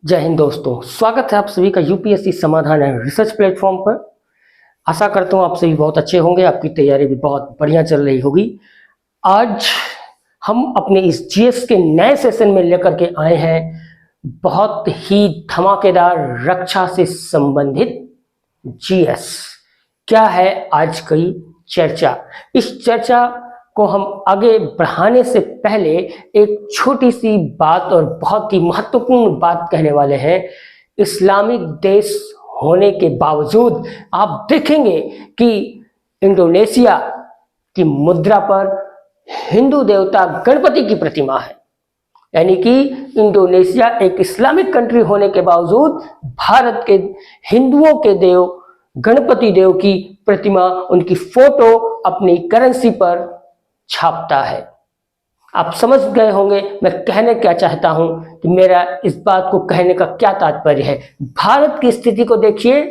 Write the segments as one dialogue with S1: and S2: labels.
S1: जय हिंद दोस्तों, स्वागत है आप सभी का यूपीएससी समाधान एंड रिसर्च प्लेटफॉर्म पर। आशा करता हूँ आप सभी बहुत अच्छे होंगे, आपकी तैयारी भी बहुत बढ़िया चल रही होगी। आज हम अपने इस जीएस के नए सेशन में लेकर के आए हैं बहुत ही धमाकेदार रक्षा से संबंधित जीएस। क्या है आज की चर्चा? इस चर्चा को हम आगे बढ़ाने से पहले एक छोटी सी बात और बहुत ही महत्वपूर्ण बात कहने वाले हैं। इस्लामिक देश होने के बावजूद आप देखेंगे कि इंडोनेशिया की मुद्रा पर हिंदू देवता गणपति की प्रतिमा है। यानी कि इंडोनेशिया एक इस्लामिक कंट्री होने के बावजूद भारत के हिंदुओं के देव गणपति देव की प्रतिमा, उनकी फोटो अपनी करेंसी पर छापता है। आप समझ गए होंगे मैं कहने क्या चाहता हूं कि मेरा इस बात को कहने का क्या तात्पर्य है। भारत की स्थिति को देखिए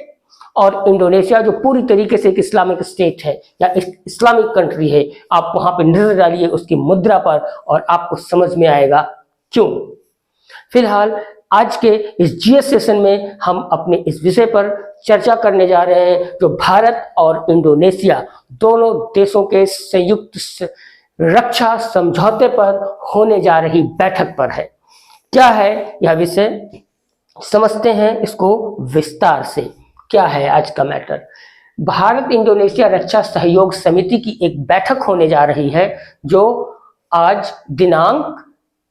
S1: और इंडोनेशिया जो पूरी तरीके से एक इस्लामिक स्टेट है या इस्लामिक कंट्री है, आप वहां पर नजर डालिए उसकी मुद्रा पर और आपको समझ में आएगा क्यों। फिलहाल आज के इस जीएस सेशन में हम अपने इस विषय पर चर्चा करने जा रहे हैं जो भारत और इंडोनेशिया दोनों देशों के संयुक्त रक्षा समझौते पर होने जा रही बैठक पर है। क्या है यह विषय, समझते हैं इसको विस्तार से। क्या है आज का मैटर? भारत इंडोनेशिया रक्षा सहयोग समिति की एक बैठक होने जा रही है जो आज दिनांक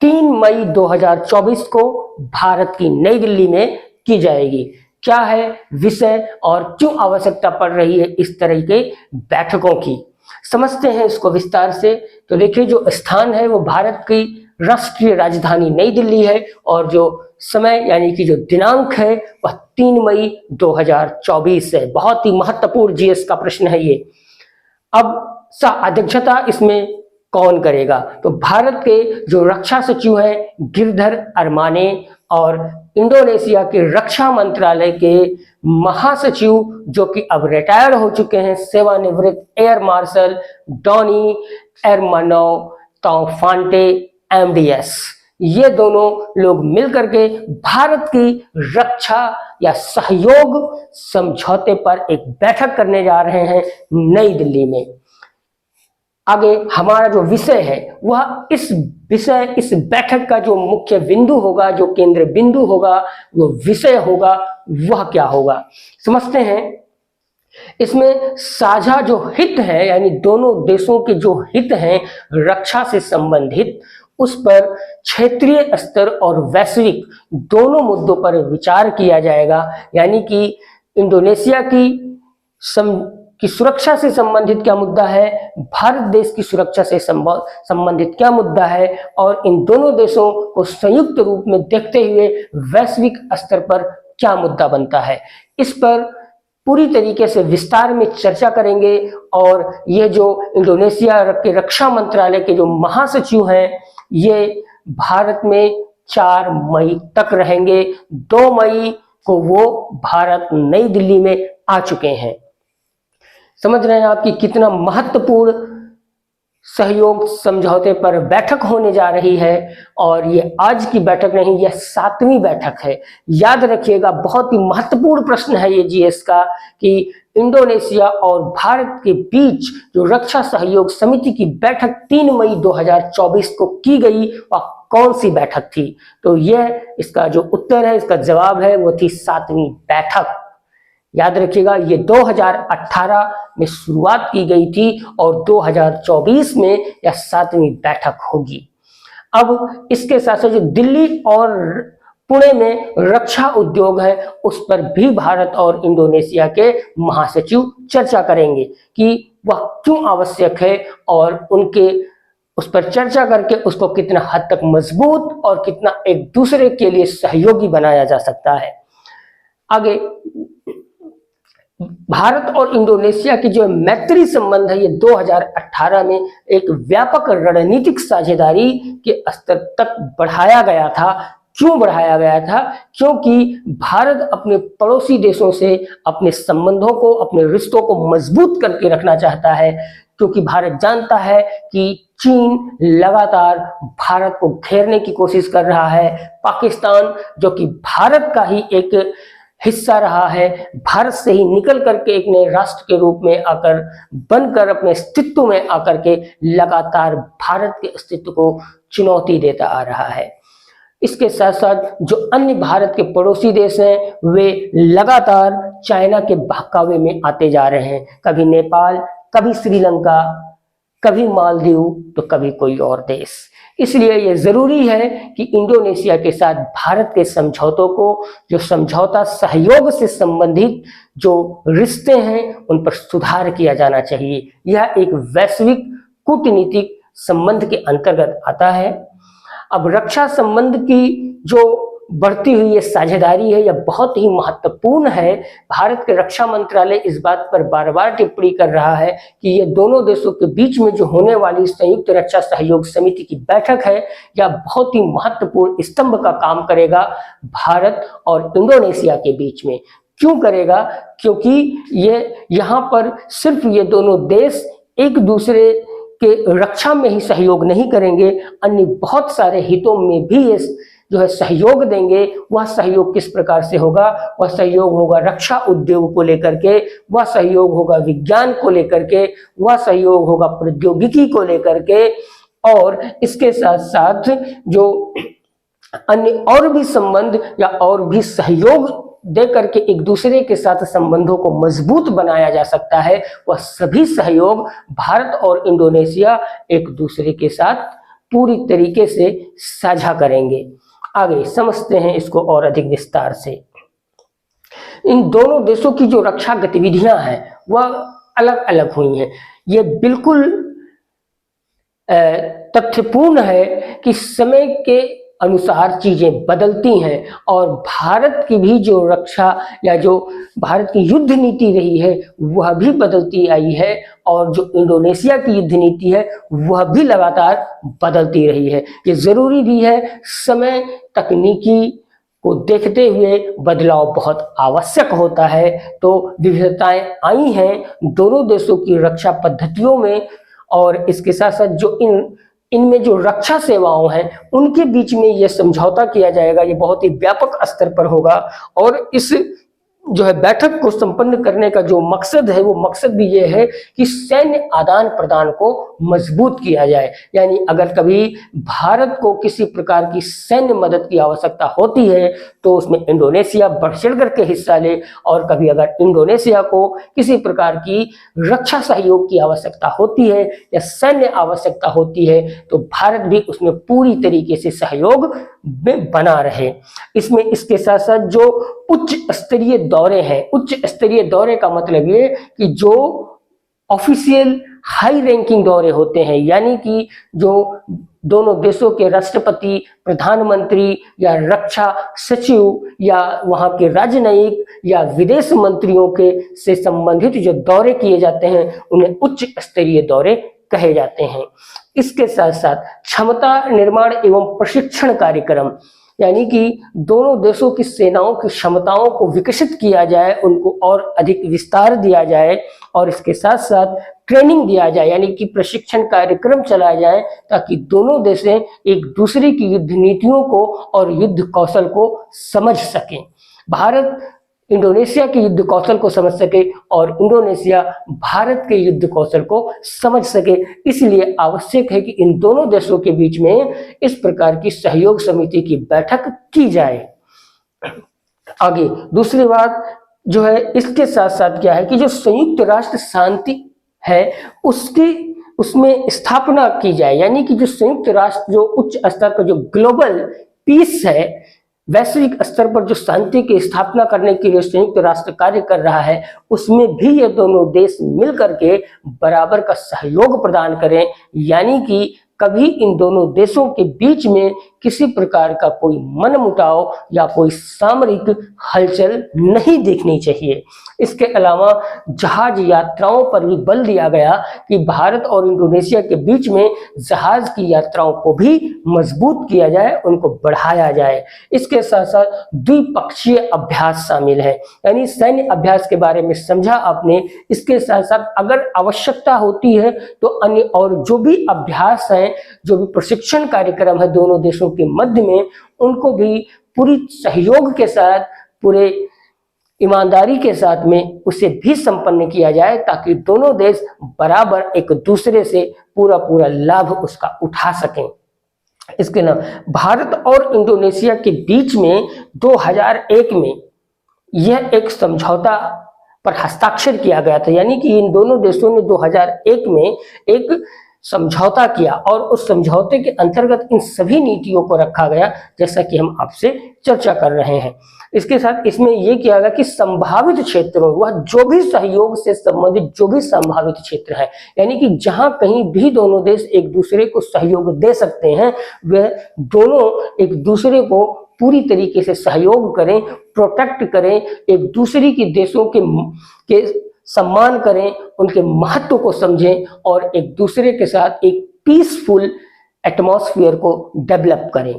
S1: 3 मई 2024 को भारत की नई दिल्ली में की जाएगी। क्या है विषय और क्यों आवश्यकता पड़ रही है इस तरह के बैठकों की, समझते हैं इसको विस्तार से। तो देखिए, जो स्थान है वो भारत की राष्ट्रीय राजधानी नई दिल्ली है और जो समय यानी कि जो दिनांक है वह 3 मई 2024 है। बहुत ही महत्वपूर्ण जीएस का प्रश्न है ये। अब अध्यक्षता इसमें कौन करेगा? तो भारत के जो रक्षा सचिव है गिरधर अरमाने और इंडोनेशिया के रक्षा मंत्रालय के महासचिव जो कि अब रिटायर्ड हो चुके हैं, सेवानिवृत्त एयर मार्शल डॉनी एरमानो ताओफांटे एमडीएस, ये दोनों लोग मिलकर के भारत की रक्षा या सहयोग समझौते पर एक बैठक करने जा रहे हैं नई दिल्ली में। आगे हमारा जो विषय है वह इस बैठक का जो मुख्य बिंदु होगा, जो केंद्र बिंदु होगा, वो विषय होगा, वह क्या होगा समझते हैं। इसमें साझा जो हित है यानी दोनों देशों के जो हित हैं रक्षा से संबंधित, उस पर क्षेत्रीय स्तर और वैश्विक दोनों मुद्दों पर विचार किया जाएगा। यानी कि इंडोनेशिया की सुरक्षा से संबंधित क्या मुद्दा है, भारत देश की सुरक्षा से संबंधित क्या मुद्दा है, और इन दोनों देशों को संयुक्त रूप में देखते हुए वैश्विक स्तर पर क्या मुद्दा बनता है, इस पर पूरी तरीके से विस्तार में चर्चा करेंगे। और ये जो इंडोनेशिया के रक्षा मंत्रालय के जो महासचिव हैं ये भारत में 4 मई तक रहेंगे। 2 मई को वो भारत नई दिल्ली में आ चुके हैं। समझ रहे हैं आप कि कितना महत्वपूर्ण सहयोग समझौते पर बैठक होने जा रही है। और ये आज की बैठक नहीं, यह 7वीं बैठक है। याद रखिएगा, बहुत ही महत्वपूर्ण प्रश्न है ये जीएस का कि इंडोनेशिया और भारत के बीच जो रक्षा सहयोग समिति की बैठक 3 मई 2024 को की गई वह कौन सी बैठक थी? तो यह इसका जो उत्तर है, इसका जवाब है, वो थी 7वीं बैठक। याद रखिएगा, ये 2018 में शुरुआत की गई थी और 2024 में यह 7वीं बैठक होगी। अब इसके साथ साथ जो दिल्ली और पुणे में रक्षा उद्योग है उस पर भी भारत और इंडोनेशिया के महासचिव चर्चा करेंगे कि वह क्यों आवश्यक है और उनके उस पर चर्चा करके उसको कितना हद तक मजबूत और कितना एक दूसरे के लिए सहयोगी बनाया जा सकता है। आगे भारत और इंडोनेशिया की जो मैत्री संबंध है ये 2018 में एक व्यापक रणनीतिक साझेदारी के स्तर तक बढ़ाया गया था। क्यों बढ़ाया गया था? क्योंकि भारत अपने पड़ोसी देशों से अपने संबंधों को, अपने रिश्तों को मजबूत करके रखना चाहता है। क्योंकि भारत जानता है कि चीन लगातार भारत को घेरने की कोशिश कर रहा है। पाकिस्तान जो कि भारत का ही एक हिस्सा रहा है, भारत से ही निकल करके एक नए राष्ट्र के रूप में आकर बनकर अपने अस्तित्व में आकर के लगातार भारत के अस्तित्व को चुनौती देता आ रहा है। इसके साथ साथ जो अन्य भारत के पड़ोसी देश हैं वे लगातार चाइना के बहकावे में आते जा रहे हैं, कभी नेपाल, कभी श्रीलंका, कभी मालदीव तो कभी कोई और देश। इसलिए यह जरूरी है कि इंडोनेशिया के साथ भारत के समझौतों को, जो समझौता सहयोग से संबंधित जो रिश्ते हैं उन पर सुधार किया जाना चाहिए। यह एक वैश्विक कूटनीतिक संबंध के अंतर्गत आता है। अब रक्षा संबंध की जो बढ़ती हुई ये साझेदारी है, यह बहुत ही महत्वपूर्ण है। भारत के रक्षा मंत्रालय इस बात पर बार बार टिप्पणी कर रहा है कि ये दोनों देशों के बीच में जो होने वाली संयुक्त रक्षा सहयोग समिति की बैठक है, यह बहुत ही महत्वपूर्ण स्तंभ का काम करेगा भारत और इंडोनेशिया के बीच में। क्यों करेगा? क्योंकि ये यहाँ पर सिर्फ ये दोनों देश एक दूसरे के रक्षा में ही सहयोग नहीं करेंगे, अन्य बहुत सारे हितों में भी ये जो है सहयोग देंगे। वह सहयोग किस प्रकार से होगा? वह सहयोग होगा रक्षा उद्योग को लेकर के, वह सहयोग होगा विज्ञान को लेकर के, वह सहयोग होगा प्रौद्योगिकी को लेकर के, और इसके साथ साथ जो अन्य और भी संबंध या और भी सहयोग दे करके एक दूसरे के साथ संबंधों को मजबूत बनाया जा सकता है, वह सभी सहयोग भारत और इंडोनेशिया एक दूसरे के साथ पूरी तरीके से साझा करेंगे। आगे समझते हैं इसको और अधिक विस्तार से। इन दोनों देशों की जो रक्षा गतिविधियां हैं वह अलग अलग हुई हैं। ये बिल्कुल तथ्यपूर्ण है कि समय के अनुसार चीजें बदलती हैं, और भारत की भी जो रक्षा या जो भारत की युद्ध नीति रही है वह भी बदलती आई है, और जो इंडोनेशिया की युद्ध नीति है वह भी लगातार बदलती रही है। ये जरूरी भी है, समय तकनीकी को देखते हुए बदलाव बहुत आवश्यक होता है। तो विविधताएं आई हैं दोनों देशों की रक्षा पद्धतियों में, और इसके साथ साथ जो इनमें जो रक्षा सेवाओं हैं उनके बीच में यह समझौता किया जाएगा। ये बहुत ही व्यापक स्तर पर होगा, और इस जो है बैठक को संपन्न करने का जो मकसद है वो मकसद भी ये है कि सैन्य आदान प्रदान को मजबूत किया जाए। यानी अगर कभी भारत को किसी प्रकार की सैन्य मदद की आवश्यकता होती है तो उसमें इंडोनेशिया बढ़ चढ़ करके हिस्सा ले, और कभी अगर इंडोनेशिया को किसी प्रकार की रक्षा सहयोग की आवश्यकता होती है या सैन्य आवश्यकता होती है तो भारत भी उसमें पूरी तरीके से सहयोग में बना रहे। इसमें इसके साथ साथ जो उच्च स्तरीय दौरे हैं, उच्च स्तरीय दौरे का मतलब ये कि जो ऑफिशियल हाई रैंकिंग दौरे होते हैं, यानी कि जो दोनों देशों के राष्ट्रपति, प्रधानमंत्री या रक्षा सचिव या वहां के राजनयिक या विदेश मंत्रियों के से संबंधित जो दौरे किए जाते हैं उन्हें उच्च स्तरीय दौरे कहे जाते हैं। इसके साथ साथ क्षमता निर्माण एवं प्रशिक्षण कार्यक्रम, यानी कि दोनों देशों की सेनाओं की क्षमताओं को विकसित किया जाए, उनको और अधिक विस्तार दिया जाए, और इसके साथ साथ ट्रेनिंग दिया जाए, यानी कि प्रशिक्षण कार्यक्रम चलाया जाए, ताकि दोनों देशें एक दूसरे की युद्ध नीतियों को और युद्ध कौशल को समझ सकें। भारत इंडोनेशिया के युद्ध कौशल को समझ सके और इंडोनेशिया भारत के युद्ध कौशल को समझ सके। इसलिए आवश्यक है कि इन दोनों देशों के बीच में इस प्रकार की सहयोग समिति की बैठक की जाए। आगे दूसरी बात जो है, इसके साथ साथ क्या है कि जो संयुक्त राष्ट्र शांति है उसमें स्थापना की जाए, यानी कि जो संयुक्त राष्ट्र जो उच्च स्तर पर जो ग्लोबल पीस है, वैश्विक स्तर पर जो शांति की स्थापना करने के लिए संयुक्त राष्ट्र कार्य कर रहा है, उसमें भी ये दोनों देश मिलकर के बराबर का सहयोग प्रदान करें। यानी कि कभी इन दोनों देशों के बीच में किसी प्रकार का कोई मनमुटाव या कोई सामरिक हलचल नहीं देखनी चाहिए। इसके अलावा जहाज यात्राओं पर भी बल दिया गया कि भारत और इंडोनेशिया के बीच में जहाज की यात्राओं को भी मजबूत किया जाए, उनको बढ़ाया जाए। इसके साथ साथ द्विपक्षीय अभ्यास शामिल है, यानी सैन्य अभ्यास के बारे में समझा आपने। इसके साथ साथ अगर आवश्यकता होती है तो अन्य और जो भी अभ्यास है, जो भी प्रशिक्षण कार्यक्रम है दोनों देशों के मध्य में, उनको भी पूरी सहयोग के साथ, पूरे ईमानदारी के साथ में उसे भी संपन्न किया जाए, ताकि दोनों देश बराबर एक दूसरे से पूरा पूरा लाभ उसका उठा सकें। इसके अलावा भारत और इंडोनेशिया के बीच में 2001 में यह एक समझौता पर हस्ताक्षर किया गया था, यानी कि इन दोनों देशों ने 2001 में एक समझौता किया और उस समझौते के अंतर्गत इन सभी नीतियों को रखा गया, जैसा कि हम आपसे चर्चा कर रहे हैं। इसके साथ इसमें यह किया गया कि संभावित क्षेत्रों, वह जो भी सहयोग से संबंधित जो भी संभावित क्षेत्र है, यानी कि जहां कहीं भी दोनों देश एक दूसरे को सहयोग दे सकते हैं, वह दोनों एक दूसरे को पूरी तरीके से सहयोग करें, प्रोटेक्ट करें, एक दूसरे की देशों के सम्मान करें, उनके महत्व को समझें और एक दूसरे के साथ एक पीसफुल एटमॉस्फेयर को डेवलप करें।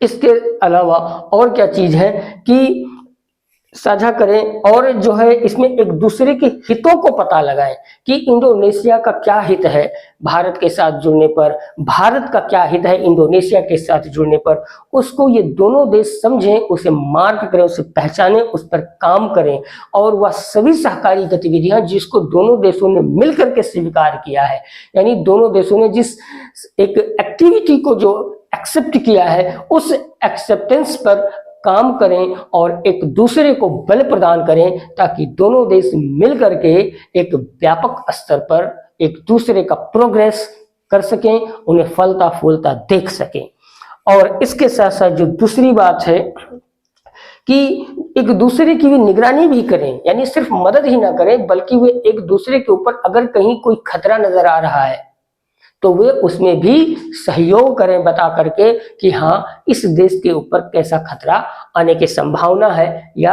S1: इसके अलावा और क्या चीज है कि साझा करें और जो है इसमें एक दूसरे के हितों को पता लगाएं कि इंडोनेशिया का क्या हित है भारत के साथ जुड़ने पर, भारत का क्या हित है इंडोनेशिया के साथ जुड़ने पर, उसको ये दोनों देश समझें, उसे मार्क करें, उसे पहचानें, उस पर काम करें और वह सभी सहकारी गतिविधियां जिसको दोनों देशों ने मिलकर के स्वीकार किया है, यानी दोनों देशों ने जिस एक एक्टिविटी को जो एक्सेप्ट किया है, उस एक्सेप्टेंस पर काम करें और एक दूसरे को बल प्रदान करें, ताकि दोनों देश मिलकर के एक व्यापक स्तर पर एक दूसरे का प्रोग्रेस कर सकें, उन्हें फलता फूलता देख सकें। और इसके साथ साथ जो दूसरी बात है कि एक दूसरे की भी निगरानी भी करें, यानी सिर्फ मदद ही ना करें बल्कि वे एक दूसरे के ऊपर अगर कहीं कोई खतरा नजर आ रहा है तो वे उसमें भी सहयोग करें, बता करके कि हाँ इस देश के ऊपर कैसा खतरा आने की संभावना है या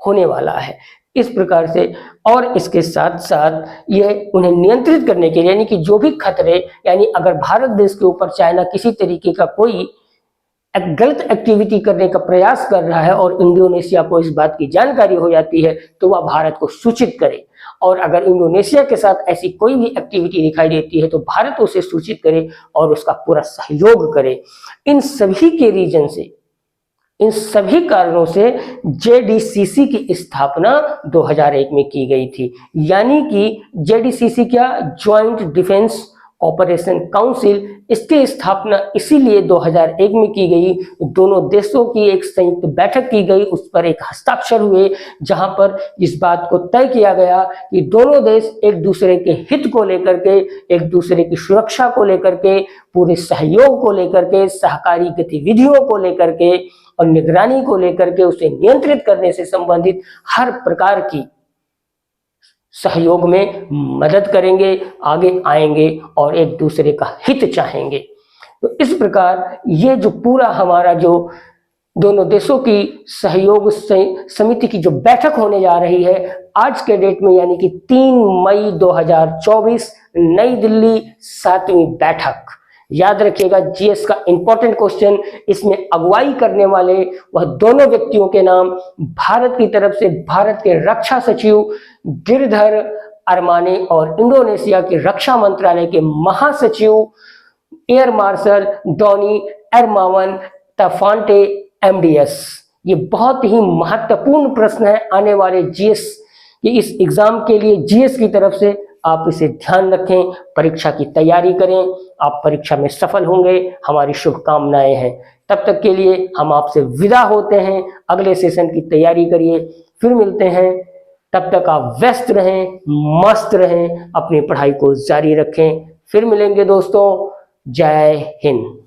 S1: होने वाला है। इस प्रकार से और इसके साथ साथ यह उन्हें नियंत्रित करने के लिए, यानी कि जो भी खतरे, यानी अगर भारत देश के ऊपर चाइना किसी तरीके का कोई गलत एक्टिविटी करने का प्रयास कर रहा है और इंडोनेशिया को इस बात की जानकारी हो जाती है तो वह भारत को सूचित करे, और अगर इंडोनेशिया के साथ ऐसी कोई भी एक्टिविटी दिखाई देती है तो भारत उसे सूचित करे और उसका पूरा सहयोग करे। इन सभी के रीजन से, इन सभी कारणों से JDCC की स्थापना 2001 में की गई थी, यानी कि JDCC क्या, ज्वाइंट डिफेंस ऑपरेशन काउंसिल, इसकी स्थापना इसीलिए 2001 में की गई। दोनों देशों की एक संयुक्त बैठक की गई, उस पर एक हस्ताक्षर हुए, जहां पर इस बात को तय किया गया कि दोनों देश एक दूसरे के हित को लेकर के, एक दूसरे की सुरक्षा को लेकर के, पूरे सहयोग को लेकर के, सहकारी गतिविधियों को लेकर के और निगरानी को लेकर के, उसे नियंत्रित करने से संबंधित हर प्रकार की सहयोग में मदद करेंगे, आगे आएंगे और एक दूसरे का हित चाहेंगे। तो इस प्रकार ये जो पूरा हमारा जो दोनों देशों की सहयोग समिति की जो बैठक होने जा रही है आज के डेट में, यानी कि 3 मई 2024 नई दिल्ली 7वीं बैठक। याद रखिएगा जीएस का इंपॉर्टेंट क्वेश्चन, इसमें अगुवाई करने वाले वह दोनों व्यक्तियों के नाम, भारत की तरफ से भारत के रक्षा सचिव गिरधर अरमाने और इंडोनेशिया के रक्षा मंत्रालय के महासचिव एयर मार्शल डॉनी एरमावन तफांटे MDS। ये बहुत ही महत्वपूर्ण प्रश्न है आने वाले जीएस के इस एग्जाम के लिए। जीएस की तरफ से आप इसे ध्यान रखें, परीक्षा की तैयारी करें, आप परीक्षा में सफल होंगे, हमारी शुभकामनाएं हैं। तब तक के लिए हम आपसे विदा होते हैं, अगले सेशन की तैयारी करिए, फिर मिलते हैं। तब तक आप व्यस्त रहें, मस्त रहें, अपनी पढ़ाई को जारी रखें। फिर मिलेंगे दोस्तों, जय हिंद।